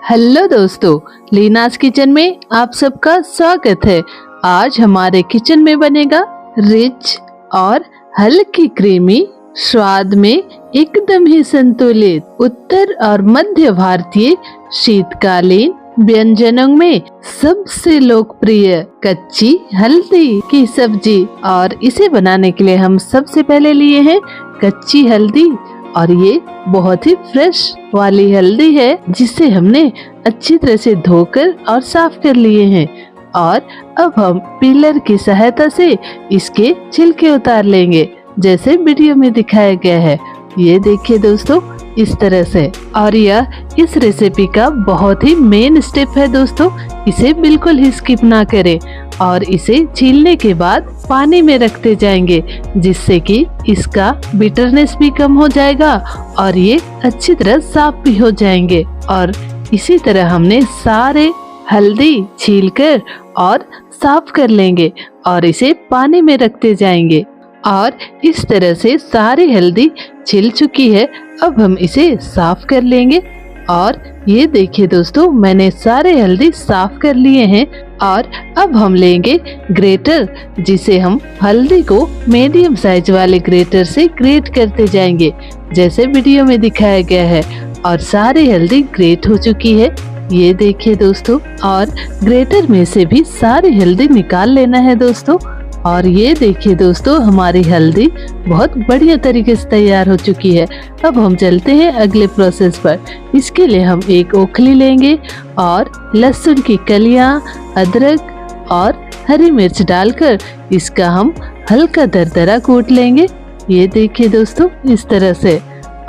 Hello दोस्तों, लीनास kitchen में आप सबका स्वागत है। आज हमारे किचन में बनेगा रिच और हल्की क्रीमी, स्वाद में एकदम ही संतुलित उत्तर और मध्य भारतीय शीतकालीन व्यंजनों में सबसे लोकप्रिय कच्ची हल्दी की सब्जी। और इसे बनाने के लिए हम सबसे पहले लिए हैं कच्ची हल्दी, और ये बहुत ही फ्रेश वाली हल्दी है जिसे हमने अच्छी तरह से धोकर और साफ कर लिए हैं। और अब हम पीलर की सहायता से इसके छिलके उतार लेंगे जैसे वीडियो में दिखाया गया है। ये देखिए दोस्तों, इस तरह से। और यह इस रेसिपी का बहुत ही मेन स्टेप है दोस्तों, इसे बिल्कुल ही स्किप ना करें। और इसे छीलने के बाद पानी में रखते जाएंगे जिससे कि इसका बिटरनेस भी कम हो जाएगा और ये अच्छी तरह साफ भी हो जाएंगे। और इसी तरह हमने सारे हल्दी छीलकर और साफ कर लेंगे और इसे पानी में रखते जाएंगे। और इस तरह से सारी हल्दी छिल चुकी है। अब हम इसे साफ कर लेंगे। और ये देखिए दोस्तों, मैंने सारे हल्दी साफ कर लिए हैं। और अब हम लेंगे ग्रेटर, जिसे हम हल्दी को मीडियम साइज वाले ग्रेटर से ग्रेट करते जाएंगे जैसे वीडियो में दिखाया गया है। और सारी हल्दी ग्रेट हो चुकी है, ये देखिए दोस्तों। और ग्रेटर में से भी सारी हल्दी निकाल लेना है दोस्तों। और ये देखिए दोस्तों, हमारी हल्दी बहुत बढ़िया तरीके से तैयार हो चुकी है। अब हम चलते हैं अगले प्रोसेस पर। इसके लिए हम एक ओखली लेंगे और लहसुन की कलियां, अदरक और हरी मिर्च डालकर इसका हम हल्का दरदरा कूट लेंगे। ये देखिए दोस्तों, इस तरह से।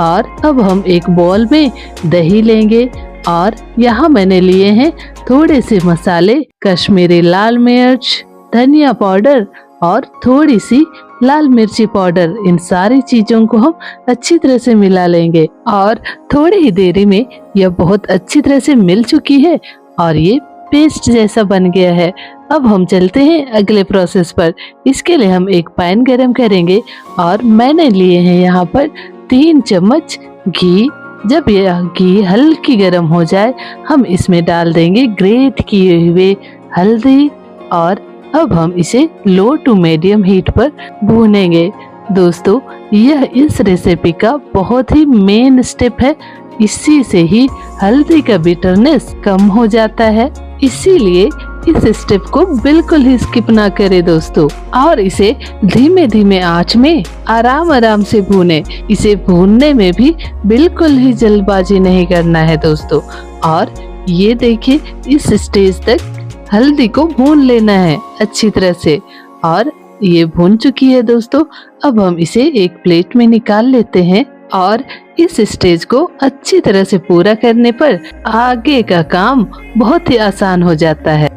और अब हम एक बाउल में दही लेंगे और यहाँ मैंने लिए हैं थोड़े से मसाले, कश्मीरी लाल मिर्च, धनिया पाउडर और थोड़ी सी लाल मिर्ची पाउडर। इन सारी चीजों को हम अच्छी तरह से मिला लेंगे। और थोड़ी ही देरी में यह बहुत अच्छी तरह से मिल चुकी है और ये पेस्ट जैसा बन गया है। अब हम चलते हैं अगले प्रोसेस पर। इसके लिए हम एक पैन गरम करेंगे और मैंने लिए हैं यहाँ पर 3 चम्मच घी। जब यह घी हल्की गर्म हो जाए, हम इसमें डाल देंगे ग्रेट किए हुए हल्दी। और अब हम इसे लो टू मीडियम हीट पर भूनेंगे दोस्तों। यह इस रेसिपी का बहुत ही मेन स्टेप है, इसी से ही हल्दी का बिटरनेस कम हो जाता है। इसीलिए इस स्टेप को बिल्कुल ही स्किप ना करें दोस्तों। और इसे धीमे धीमे आंच में आराम आराम से भूने। इसे भूनने में भी बिल्कुल ही जल्दबाजी नहीं करना है दोस्तों। और ये देखिए, इस स्टेज तक हल्दी को भून लेना है अच्छी तरह से। और ये भून चुकी है दोस्तों। अब हम इसे एक प्लेट में निकाल लेते हैं। और इस स्टेज को अच्छी तरह से पूरा करने पर आगे का काम बहुत ही आसान हो जाता है।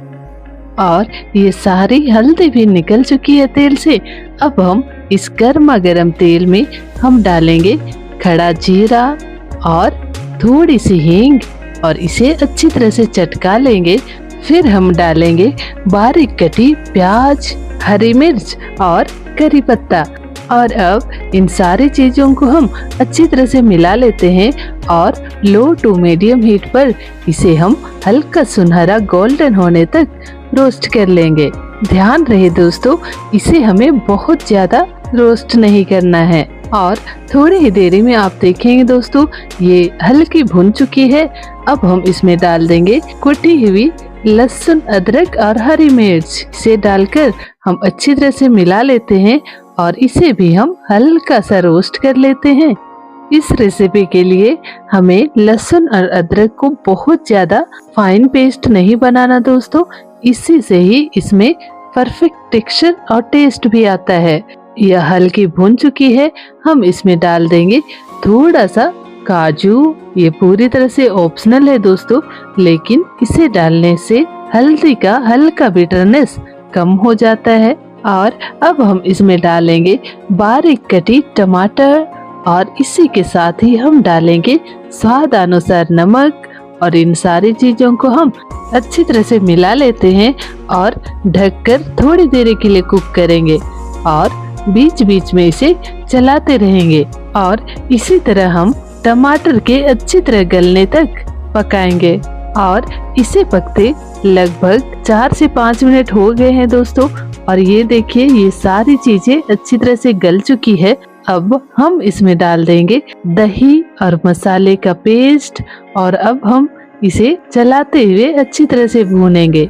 और ये सारी हल्दी भी निकल चुकी है तेल से। अब हम इस गर्मा गर्म तेल में हम डालेंगे खड़ा जीरा और थोड़ी सी हींग और इसे अच्छी तरह से चटका लेंगे। फिर हम डालेंगे बारीक कटी प्याज, हरी मिर्च और करी पत्ता। और अब इन सारी चीजों को हम अच्छी तरह से मिला लेते हैं और लो टू मीडियम हीट पर इसे हम हल्का सुनहरा गोल्डन होने तक रोस्ट कर लेंगे। ध्यान रहे दोस्तों, इसे हमें बहुत ज्यादा रोस्ट नहीं करना है। और थोड़ी ही देरी में आप देखेंगे दोस्तों, ये हल्की भुन चुकी है। अब हम इसमें डाल देंगे कुटी हुई लहसुन, अदरक और हरी मिर्च। इसे डालकर हम अच्छी तरह से मिला लेते हैं और इसे भी हम हल्का सा रोस्ट कर लेते हैं। इस रेसिपी के लिए हमें लहसुन और अदरक को बहुत ज्यादा फाइन पेस्ट नहीं बनाना दोस्तों, इसी से ही इसमें परफेक्ट टेक्सचर और टेस्ट भी आता है। यह हल्की भुन चुकी है। हम इसमें डाल देंगे थोड़ा सा काजू। ये पूरी तरह से ऑप्शनल है दोस्तों, लेकिन इसे डालने से हल्दी का हल्का बिटरनेस कम हो जाता है। और अब हम इसमें डालेंगे बारीक कटी टमाटर और इसी के साथ ही हम डालेंगे स्वाद अनुसार नमक। और इन सारी चीजों को हम अच्छी तरह से मिला लेते हैं और ढककर थोड़ी देर के लिए कुक करेंगे और बीच बीच में इसे चलाते रहेंगे। और इसी तरह हम टमाटर के अच्छी तरह गलने तक पकाएंगे। और इसे पकते लगभग 4 से 5 मिनट हो गए हैं दोस्तों। और ये देखिए ये सारी चीजें अच्छी तरह से गल चुकी है। अब हम इसमें डाल देंगे दही और मसाले का पेस्ट और अब हम इसे चलाते हुए अच्छी तरह से भूनेंगे।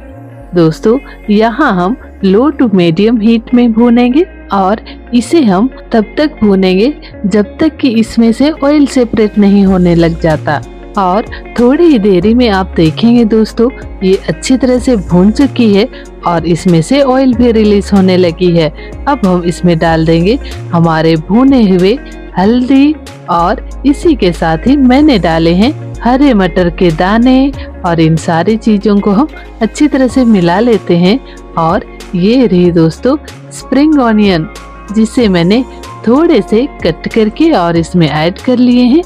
दोस्तों यहाँ हम लो टू मीडियम हीट में भूनेंगे और इसे हम तब तक भूनेंगे जब तक कि इसमें से ऑयल सेपरेट नहीं होने लग जाता। और थोड़ी ही देरी में आप देखेंगे दोस्तों ये अच्छी तरह से भून चुकी है और इसमें से ऑयल भी रिलीज होने लगी है। अब हम इसमें डाल देंगे हमारे भुने हुए हल्दी और इसी के साथ ही मैंने डाले हैं हरे मटर के दाने और इन सारी चीजों को हम अच्छी तरह से मिला लेते हैं। और ये रही दोस्तों स्प्रिंग ऑनियन जिसे मैंने थोड़े से कट करके और इसमें ऐड कर लिए हैं,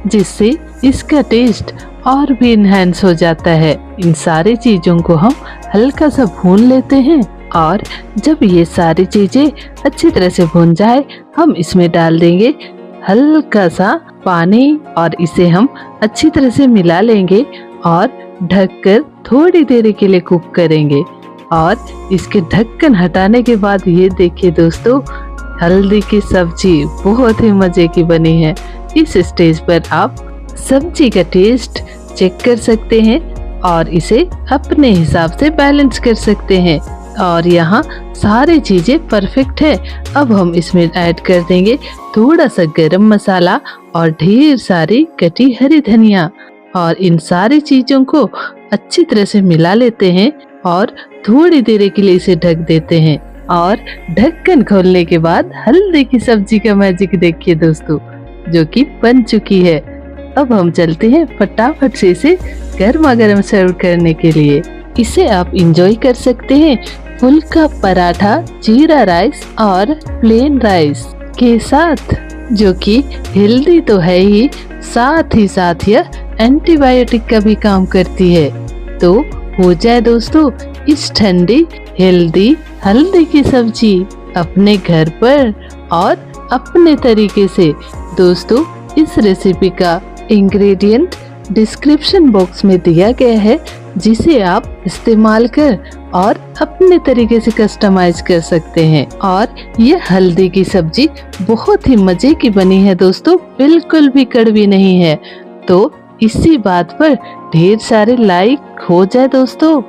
जिससे इसका टेस्ट और भी इनहेंस हो जाता है। इन सारी चीजों को हम हल्का सा भून लेते हैं और जब ये सारी चीजें अच्छी तरह से भून जाए हम इसमें डाल देंगे हल्का सा पानी और इसे हम अच्छी तरह से मिला लेंगे और ढककर थोड़ी देर के लिए कुक करेंगे। और इसके ढक्कन हटाने के बाद ये देखिए दोस्तों हल्दी की सब्जी बहुत ही मजे की बनी है। इस स्टेज पर आप सब्जी का टेस्ट चेक कर सकते हैं और इसे अपने हिसाब से बैलेंस कर सकते हैं। और यहाँ सारी चीजें परफेक्ट है। अब हम इसमें ऐड कर देंगे थोड़ा सा गरम मसाला और ढेर सारी कटी हरी धनिया और इन सारी चीजों को अच्छी तरह से मिला लेते हैं और थोड़ी देर के लिए इसे ढक देते हैं। और ढक्कन खोलने के बाद हल्दी की सब्जी का मैजिक देखिए दोस्तों जो कि बन चुकी है। अब हम चलते हैं फटाफट से इसे गर्मा गर्म सर्व करने के लिए। इसे आप इंजॉय कर सकते हैं फुल्का पराठा, जीरा राइस और प्लेन राइस के साथ, जो कि हेल्दी तो है ही साथ यह एंटीबायोटिक का भी काम करती है। तो हो जाए दोस्तों इस ठंडी हेल्दी हल्दी की सब्जी अपने घर पर और अपने तरीके से। दोस्तों इस रेसिपी का इंग्रेडिएंट डिस्क्रिप्शन बॉक्स में दिया गया है, जिसे आप इस्तेमाल कर और अपने तरीके से कस्टमाइज कर सकते हैं। और ये हल्दी की सब्जी बहुत ही मजे की बनी है दोस्तों, बिल्कुल भी कड़वी नहीं है। तो इसी बात पर ढेर सारे लाइक हो जाए दोस्तों।